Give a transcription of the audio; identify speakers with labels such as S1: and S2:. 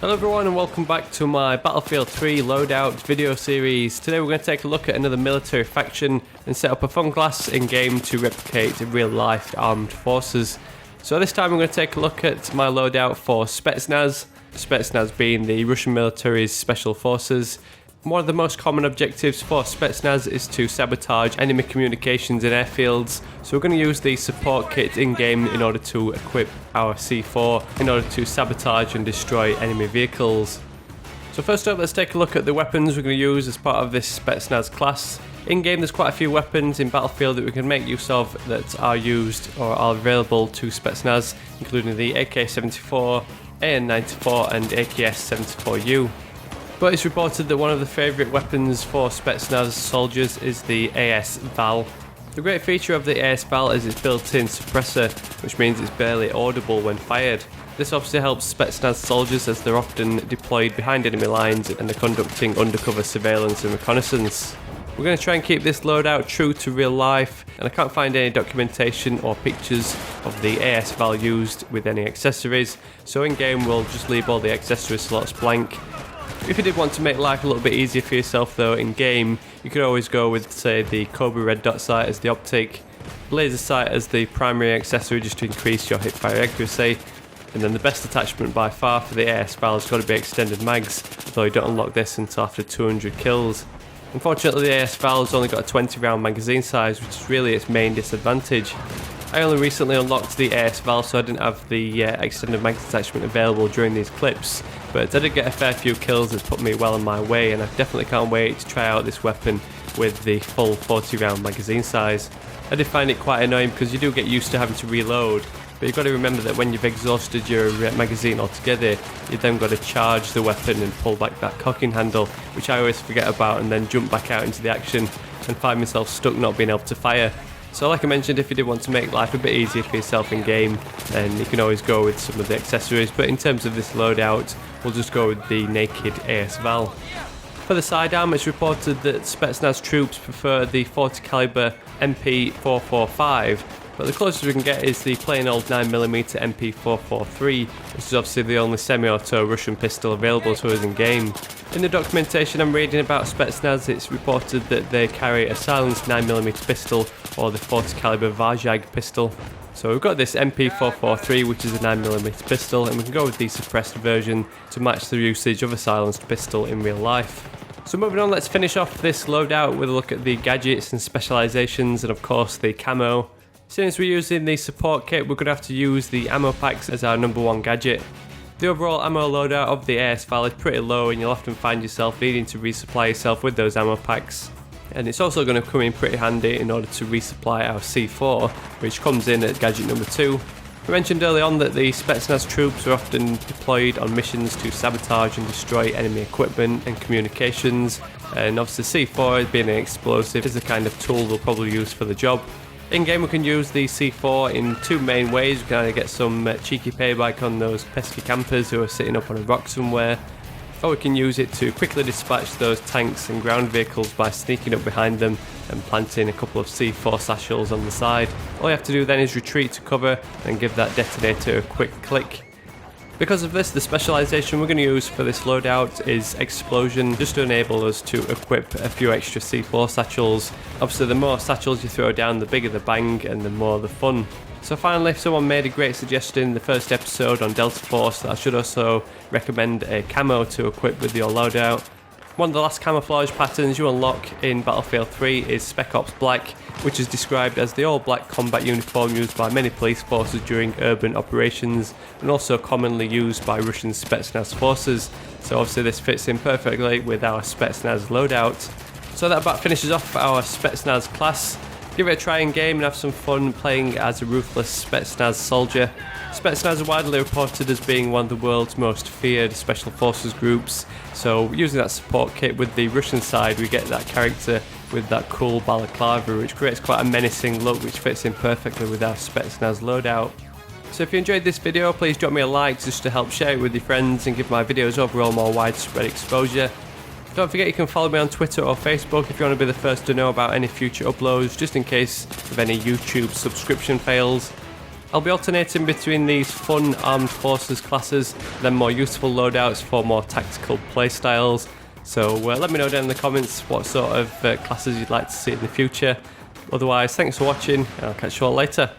S1: Hello everyone and welcome back to my Battlefield 3 Loadout video series. Today we're going to take a look at another military faction and set up a fun class in game to replicate real life armed forces. So this time we're going to take a look at my loadout for Spetsnaz. Spetsnaz being the Russian military's special forces. One of the most common objectives for Spetsnaz is to sabotage enemy communications in airfields, so we're going to use the support kit in game in order to equip our C4 in order to sabotage and destroy enemy vehicles. So first up, let's take a look at the weapons we're going to use as part of this Spetsnaz class. In game there's quite a few weapons in Battlefield that we can make use of that are used or are available to Spetsnaz, including the AK-74, AN-94 and AKS-74U. But it's reported that one of the favourite weapons for Spetsnaz soldiers is the AS-Val. The great feature of the AS-Val is its built-in suppressor, which means it's barely audible when fired. This obviously helps Spetsnaz soldiers as they're often deployed behind enemy lines and are conducting undercover surveillance and reconnaissance. We're going to try and keep this loadout true to real life, and I can't find any documentation or pictures of the AS-Val used with any accessories, so in game we'll just leave all the accessory slots blank. If you did want to make life a little bit easier for yourself though in game, you could always go with, say, the Cobra red dot sight as the optic, laser sight as the primary accessory just to increase your hipfire accuracy, and then the best attachment by far for the AS-Val has got to be extended mags, although you don't unlock this until after 200 kills. Unfortunately the AS-Val has only got a 20 round magazine size, which is really its main disadvantage. I only recently unlocked the AS-Val, so I didn't have the extended mag attachment available during these clips, but I did get a fair few kills that's put me well on my way, and I definitely can't wait to try out this weapon with the full 40 round magazine size. I did find it quite annoying because you do get used to having to reload, but you've got to remember that when you've exhausted your magazine altogether, you've then got to charge the weapon and pull back that cocking handle, which I always forget about, and then jump back out into the action and find myself stuck not being able to fire. So like I mentioned, if you did want to make life a bit easier for yourself in game, then you can always go with some of the accessories, but in terms of this loadout, we'll just go with the naked AS-Val. For the sidearm, it's reported that Spetsnaz troops prefer the 40 caliber MP445, but the closest we can get is the plain old 9mm MP443, which is obviously the only semi-auto Russian pistol available to us in game. In the documentation I'm reading about Spetsnaz, it's reported that they carry a silenced 9mm pistol or the 40 caliber Varzhag pistol. So we've got this MP443, which is a 9mm pistol, and we can go with the suppressed version to match the usage of a silenced pistol in real life. So moving on, let's finish off this loadout with a look at the gadgets and specializations, and of course the camo. Since we're using the support kit, we're going to have to use the ammo packs as our number one gadget. The overall ammo loadout of the AS-Val is pretty low, and you'll often find yourself needing to resupply yourself with those ammo packs. And it's also going to come in pretty handy in order to resupply our C4, which comes in at gadget number 2. We mentioned early on that the Spetsnaz troops are often deployed on missions to sabotage and destroy enemy equipment and communications, and obviously C4, being an explosive, is the kind of tool they'll probably use for the job. In game we can use the C4 in two main ways. We can either get some cheeky payback on those pesky campers who are sitting up on a rock somewhere, or we can use it to quickly dispatch those tanks and ground vehicles by sneaking up behind them and planting a couple of C4 satchels on the side. All you have to do then is retreat to cover and give that detonator a quick click. Because of this, the specialisation we're going to use for this loadout is Explosion, just to enable us to equip a few extra C4 satchels. Obviously the more satchels you throw down, the bigger the bang and the more the fun. So finally, someone made a great suggestion in the first episode on Delta Force that I should also recommend a camo to equip with your loadout. One of the last camouflage patterns you unlock in Battlefield 3 is Spec Ops Black, which is described as the all-black combat uniform used by many police forces during urban operations, and also commonly used by Russian Spetsnaz forces. So obviously this fits in perfectly with our Spetsnaz loadout. So that about finishes off our Spetsnaz class. Give it a try in game and have some fun playing as a ruthless Spetsnaz soldier. Spetsnaz are widely reported as being one of the world's most feared special forces groups, so using that support kit with the Russian side, we get that character with that cool balaclava, which creates quite a menacing look, which fits in perfectly with our Spetsnaz loadout. So if you enjoyed this video, please drop me a like just to help share it with your friends and give my videos overall more widespread exposure. Don't forget you can follow me on Twitter or Facebook if you want to be the first to know about any future uploads, just in case of any YouTube subscription fails. I'll be alternating between these fun armed forces classes, then more useful loadouts for more tactical playstyles. So let me know down in the comments what sort of classes you'd like to see in the future. Otherwise, thanks for watching, and I'll catch you all later.